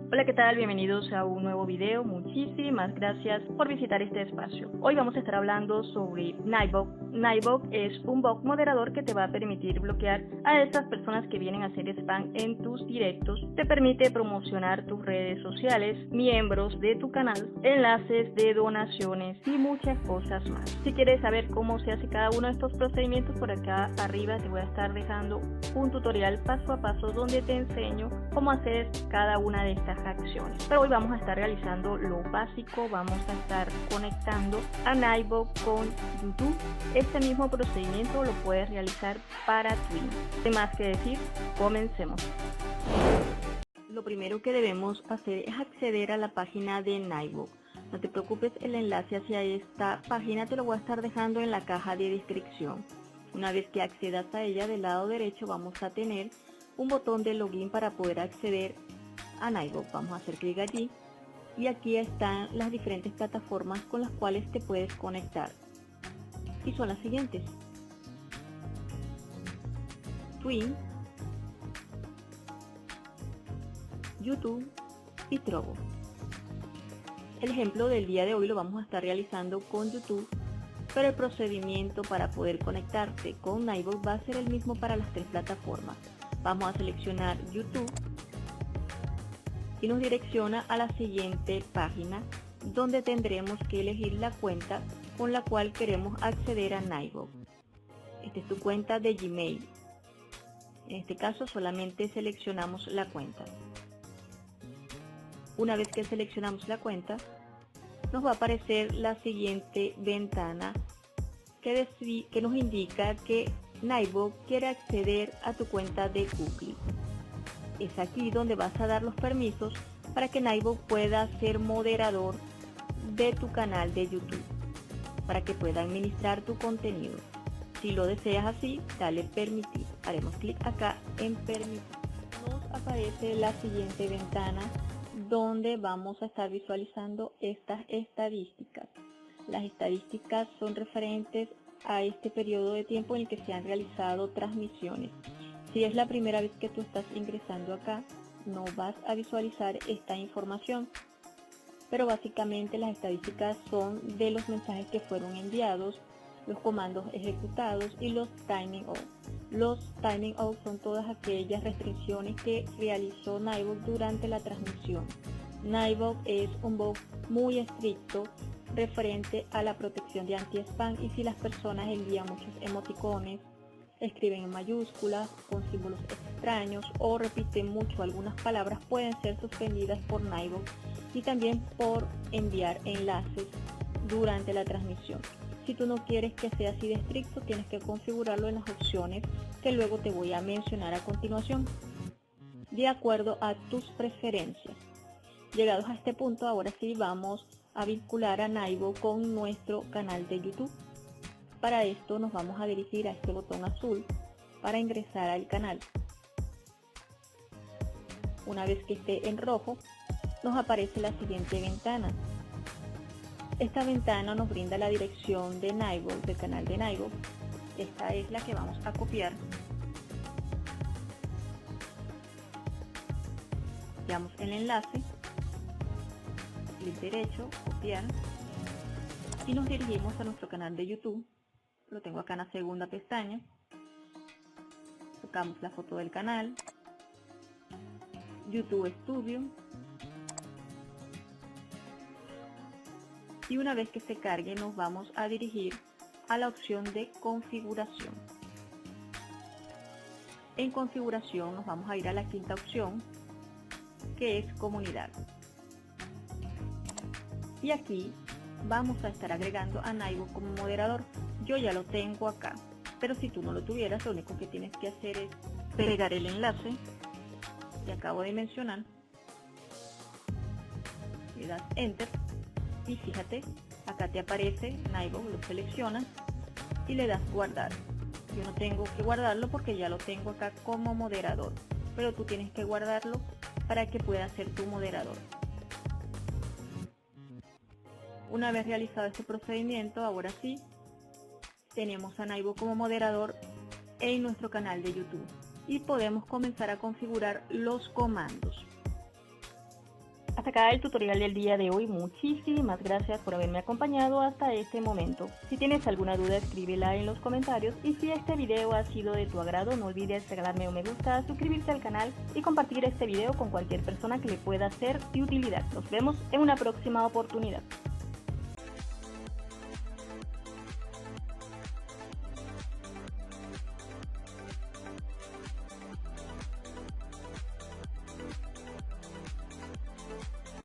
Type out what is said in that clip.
Hola, ¿qué tal? Bienvenidos a un nuevo video. Muchísimas gracias por visitar este espacio. Hoy vamos a estar hablando sobre Nightbot. Nightbot es un bot moderador que te va a permitir bloquear a esas personas que vienen a hacer spam en tus directos. Te permite promocionar tus redes sociales, miembros de tu canal, enlaces de donaciones y muchas cosas más. Si quieres saber cómo se hace cada uno de estos procedimientos, por acá arriba te voy a estar dejando un tutorial paso a paso donde te enseño cómo hacer cada una de estas acciones. Pero hoy vamos a estar realizando lo básico, vamos a estar conectando a Nightbot con YouTube. Este mismo procedimiento lo puedes realizar para Twin. Sin más que decir, comencemos. Lo primero que debemos hacer es acceder a la página de Nightbot. No te preocupes, el enlace hacia esta página te lo voy a estar dejando en la caja de descripción. Una vez que accedas a ella, del lado derecho vamos a tener un botón de login para poder acceder a Nightbot. Vamos a hacer clic allí y aquí están las diferentes plataformas con las cuales te puedes conectar. Y son las siguientes: Twin, YouTube y Trovo. El ejemplo del día de hoy lo vamos a estar realizando con YouTube, pero el procedimiento para poder conectarte con Nightbot va a ser el mismo para las tres plataformas. Vamos a seleccionar YouTube y nos direcciona a la siguiente página donde tendremos que elegir la cuenta con la cual queremos acceder a Nightbot. Esta es tu cuenta de Gmail. En este caso solamente seleccionamos la cuenta. Una vez que seleccionamos la cuenta, nos va a aparecer la siguiente ventana que nos indica que Nightbot quiere acceder a tu cuenta de cookie. Es aquí donde vas a dar los permisos para que Nightbot pueda ser moderador de tu canal de YouTube, para que pueda administrar tu contenido. Si lo deseas así, dale permitir. Haremos clic acá en permitir. Nos aparece la siguiente ventana donde vamos a estar visualizando estas estadísticas. Las estadísticas son referentes a este periodo de tiempo en el que se han realizado transmisiones. Si es la primera vez que tú estás ingresando acá, no vas a visualizar esta información, pero básicamente las estadísticas son de los mensajes que fueron enviados, los comandos ejecutados y los timing off. Los timing off son todas aquellas restricciones que realizó Nightbot durante la transmisión. Nightbot es un bot muy estricto referente a la protección de anti-spam, y si las personas envían muchos emoticones, escriben en mayúsculas, con símbolos extraños o repiten mucho algunas palabras, pueden ser suspendidas por Nightbot, y también por enviar enlaces durante la transmisión. Si tú no quieres que sea así de estricto, tienes que configurarlo en las opciones que luego te voy a mencionar a continuación, de acuerdo a tus preferencias. Llegados a este punto, ahora sí vamos a vincular a Nightbot con nuestro canal de YouTube. Para esto nos vamos a dirigir a este botón azul para ingresar al canal. Una vez que esté en rojo, nos aparece la siguiente ventana. Esta ventana nos brinda la dirección de Nightbot, del canal de Nightbot. Esta es la que vamos a copiar. Damos el enlace, clic derecho, copiar, y nos dirigimos a nuestro canal de YouTube. Lo tengo acá en la segunda pestaña. Tocamos la foto del canal, YouTube Studio, y una vez que se cargue nos vamos a dirigir a la opción de configuración. En configuración nos vamos a ir a la quinta opción, que es comunidad, y aquí vamos a estar agregando a Nightbot como moderador. Yo ya lo tengo acá, pero si tú no lo tuvieras, lo único que tienes que hacer es pegar el enlace que acabo de mencionar, le das enter y fíjate, acá te aparece Nightbot, lo seleccionas y le das guardar. Yo no tengo que guardarlo porque ya lo tengo acá como moderador, pero tú tienes que guardarlo para que pueda ser tu moderador. Una vez realizado este procedimiento, ahora sí tenemos a Nightbot como moderador en nuestro canal de YouTube y podemos comenzar a configurar los comandos. hasta acá el tutorial del día de hoy. Muchísimas gracias por haberme acompañado hasta este momento. Si tienes alguna duda, escríbela en los comentarios. Y si este video ha sido de tu agrado, no olvides regalarme un me gusta, suscribirte al canal y compartir este video con cualquier persona que le pueda ser de utilidad. Nos vemos en una próxima oportunidad.